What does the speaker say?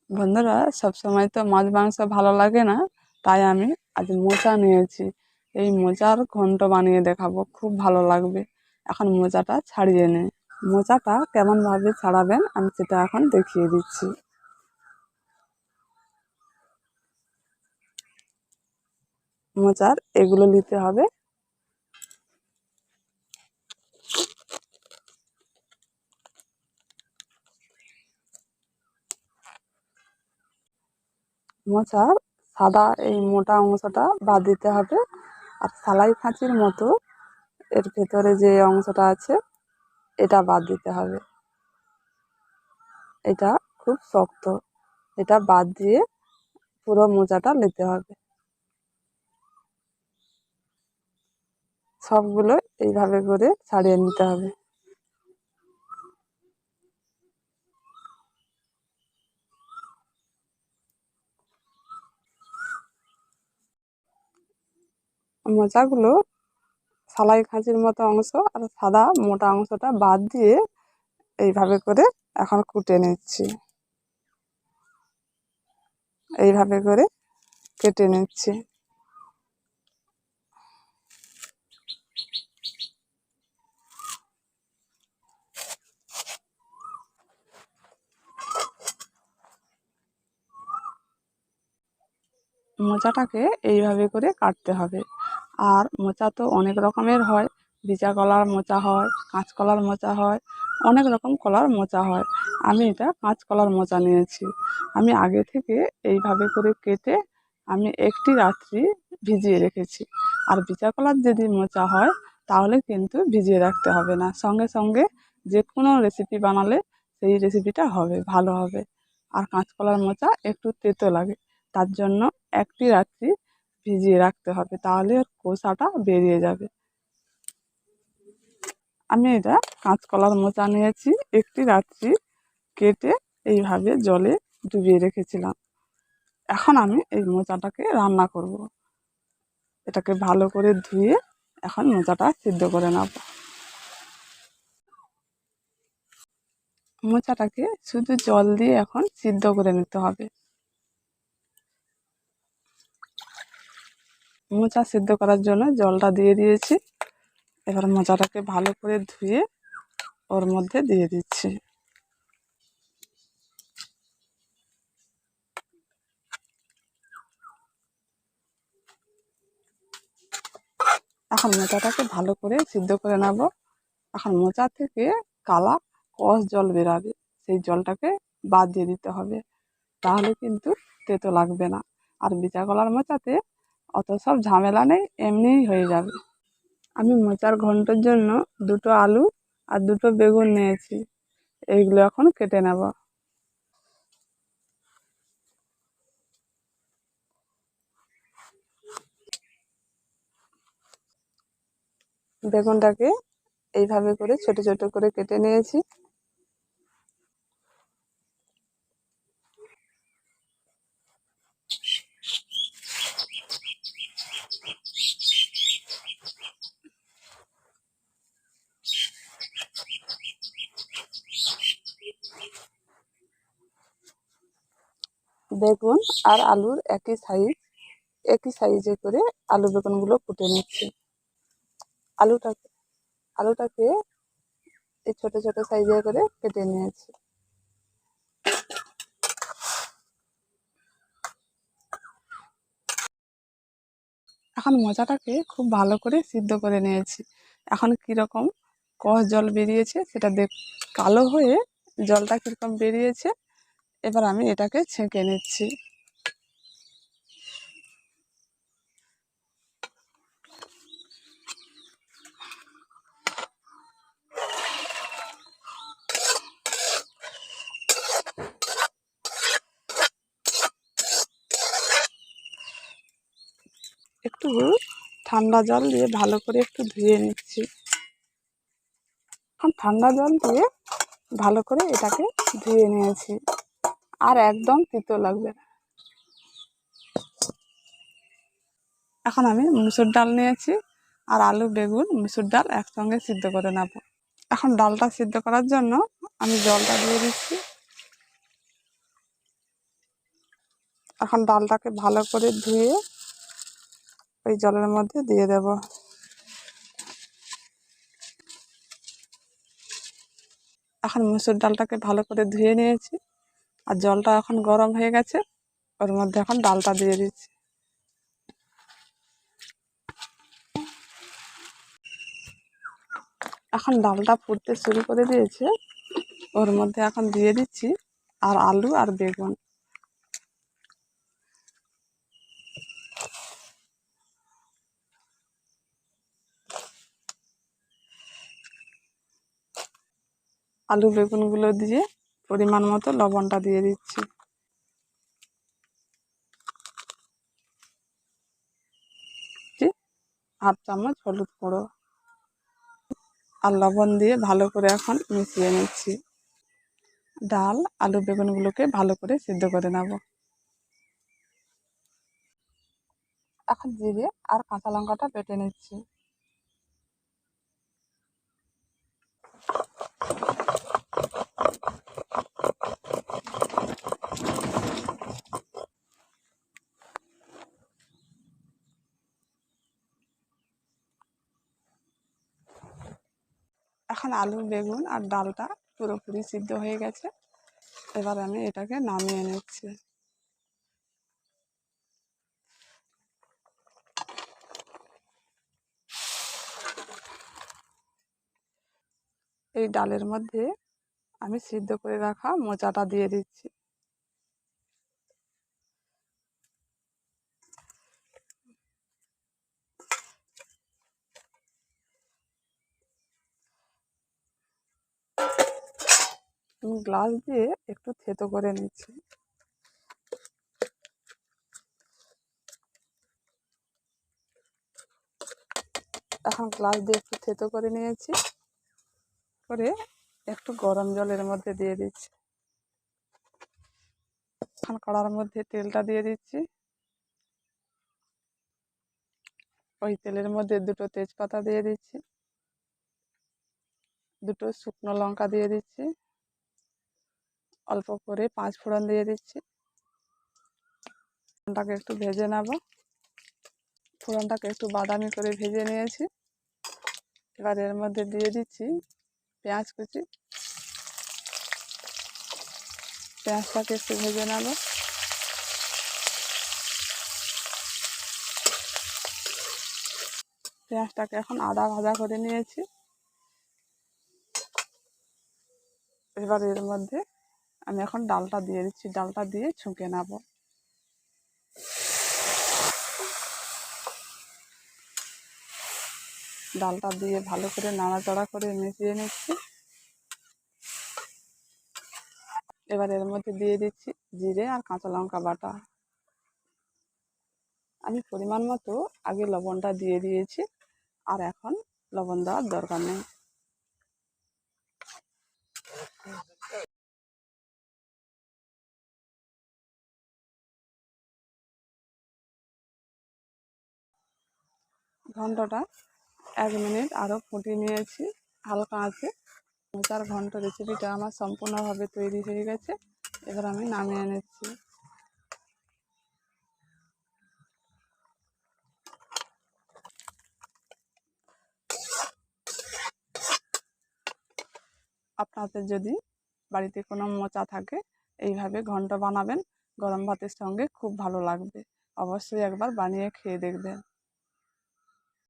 বন্ধুরা, সবসময় তো মাছ মাংস ভালো লাগে না, তাই আমি আজ মোচা নিয়েছি। এই মোচার ঘন্ট বানিয়ে দেখাবো, খুব ভালো লাগবে। এখন মোচাটা ছাড়িয়ে নে। মোচাটা কেমন ভাবে ছাড়াবেন আমি সেটা এখন দেখিয়ে দিচ্ছি। মোচার এগুলো নিতে হবে। মোচার সাদা এই মোটা অংশটা বাদ দিতে হবে, আর সালাই খাঁচির মতো এর ভেতরে যে অংশটা আছে এটা বাদ দিতে হবে। এটা খুব শক্ত, এটা বাদ দিয়ে পুরো মোচাটা নিতে হবে। সবগুলো এইভাবে করে ছাড়িয়ে নিতে হবে। মোচাগুলো সালাই খাঁচির মতো অংশ আর সাদা মোটা অংশটা বাদ দিয়ে এইভাবে করে এখন কুটে নিচ্ছি। এইভাবে করে কেটে নিচ্ছি। মোচাটাকে এইভাবে করে কাটতে হবে। আর মোচা তো অনেক রকমের হয়, বিচা কলার মোচা হয়, কাঁচকলার মোচা হয়, অনেক রকম কলার মোচা হয়। আমি এটা কাঁচকলার মোচা নিয়েছি। আমি আগে থেকে এইভাবে করে কেটে আমি একটি রাত্রি ভিজিয়ে রেখেছি। আর বিচা কলার যদি মোচা হয় তাহলে কিন্তু ভিজিয়ে রাখতে হবে না, সঙ্গে সঙ্গে যে কোনো রেসিপি বানালে সেই রেসিপিটা হবে, ভালো হবে। আর কাঁচকলার মোচা একটু তেতো লাগে, তার জন্য একটি রাত্রি ভিজিয়ে রাখতে হবে, তাহলে ওর খোসাটা বেরিয়ে যাবে। আমি এটা কাঁচকলার মোচা নিয়েছি, একটি রাত্রি কেটে এইভাবে জলে ডুবিয়ে রেখেছিলাম। এখন আমি এই মোচাটাকে রান্না করব। এটাকে ভালো করে ধুয়ে এখন মোচাটা সিদ্ধ করে নেব। মোচাটাকে শুধু জল দিয়ে এখন সিদ্ধ করে নিতে হবে। মোচা সিদ্ধ করার জন্য জলটা দিয়ে দিয়েছি। এবার মোচাটাকে ভালো করে ধুয়ে ওর মধ্যে দিয়ে দিচ্ছি। এখন মোচাটাকে ভালো করে সিদ্ধ করে নেব। এখন মোচা থেকে কালা কষ জল বেরাবে, সেই জলটাকে বাদ দিয়ে দিতে হবে, তাহলে কিন্তু তেতো লাগবে না। আর বিচা কলার মোচাতে অত সব ঝামেলা নেই, এমনিই হয়ে যাবে। আমি মোচার ঘন্টের জন্য দুটো আলু আর দুটো বেগুন নিয়েছি। এইগুলো এখন কেটে নেব। বেগুনটাকে এইভাবে করে ছোট ছোট করে কেটে নিয়েছি। বেগুন আর আলুর একই সাইজে করে আলু বেগুনগুলো কুটে নিচ্ছি। আলুটাকে আলুটাকে এই ছোট ছোট সাইজে করে কেটে নিয়েছি। এখন মোচাটাকে খুব ভালো করে সিদ্ধ করে নিয়েছি। এখন কীরকম কষ জল বেরিয়েছে সেটা কালো হয়ে জলটা কীরকম বেরিয়েছে। এবার আমি এটাকে ছেঁকে নিচ্ছি। একটু ঠান্ডা জল দিয়ে ভালো করে একটু ধুয়ে নিচ্ছি। এখন ঠান্ডা জল দিয়ে ভালো করে এটাকে ধুয়ে নিয়েছি, আর একদম তিতো লাগবে না। এখন আমি মুসুর ডাল নিয়েছি, আর আলু বেগুন মুসুর ডাল একসঙ্গে সিদ্ধ করে নেব। এখন ডালটা সিদ্ধ করার জন্য আমি জলটা দিয়ে দিচ্ছি। এখন ডালটাকে ভালো করে ধুয়ে ওই জলের মধ্যে দিয়ে দেব। এখন মুসুর ডালটাকে ভালো করে ধুয়ে নিয়েছি, আর জলটা এখন গরম হয়ে গেছে, ওর মধ্যে এখন ডালটা দিয়ে দিচ্ছি। এখন ডালটা ফুটতে শুরু করে দিয়েছে, ওর মধ্যে এখন দিয়ে দিচ্ছি আর আলু আর বেগুন। আলু বেগুনগুলো দিয়ে পরিমাণ মতো লবণটা দিয়ে দিচ্ছি। হাফ চামচ হলুদ গুঁড়ো আর লবণ দিয়ে ভালো করে এখন মিশিয়ে নিচ্ছি। ডাল আলু বেগুনগুলোকে ভালো করে সিদ্ধ করে নেব। এখন জিরে আর কাঁচা লঙ্কাটা বেটে নিচ্ছি। এখন আলু বেগুন আর ডালটা পুরোপুরি সিদ্ধ হয়ে গেছে, এবার আমি এটাকে নামিয়ে নিচ্ছি। এই ডালের মধ্যে আমি সিদ্ধ করে রাখা মোচাটা দিয়ে দিচ্ছি। আমি গ্লাস দিয়ে একটু থেতো করে নিচ্ছি। এখন গ্লাস দিয়ে একটু থেতো করে নিয়েছি, করে একটু গরম জলের মধ্যে দিয়ে দিচ্ছি। এখন কড়ার মধ্যে তেলটা দিয়ে দিচ্ছি। ওই তেলের মধ্যে দুটো তেজপাতা দিয়ে দিচ্ছি, দুটো শুকনো লঙ্কা দিয়ে দিচ্ছি, অল্প করে 5 ফোড়ন দিয়ে দিচ্ছি। ফোড়নটাকে একটু ভেজে নেব। ফোড়নটাকে একটু বাদামি করে ভেজে নিয়েছি, এবার এর মধ্যে দিয়ে দিচ্ছি পেঁয়াজ কুচি। পেঁয়াজটাকে একটু ভেজে নেব। পেঁয়াজটাকে এখন আদা ভাজা করে নিয়েছি, এবার এর মধ্যে আমি এখন ডালটা দিয়ে দিচ্ছি। ডালটা দিয়ে ছুঁকে নেব। ডালটা দিয়ে ভালো করে নাড়াচাড়া করে মিশিয়ে নিচ্ছি। এবার এর মধ্যে দিয়ে দিচ্ছি জিরে আর কাঁচা লঙ্কা বাটা। আমি পরিমাণ মতো আগে লবণটা দিয়ে দিয়েছি, আর এখন লবণ দেওয়ার দরকার নেই। ঘন্টটা 1 মিনিট আরও ফুটিয়ে নিয়েছি হালকা আঁচে। মোচার ঘন্ট রেসিপিটা আমার সম্পূর্ণভাবে তৈরি হয়ে গেছে, এবার আমি নামিয়ে নিচ্ছি। আপনাদের যদি বাড়িতে কোনো মোচা থাকে, এইভাবে ঘন্ট বানাবেন, গরম ভাতের সঙ্গে খুব ভালো লাগবে। অবশ্যই একবার বানিয়ে খেয়ে দেখবেন।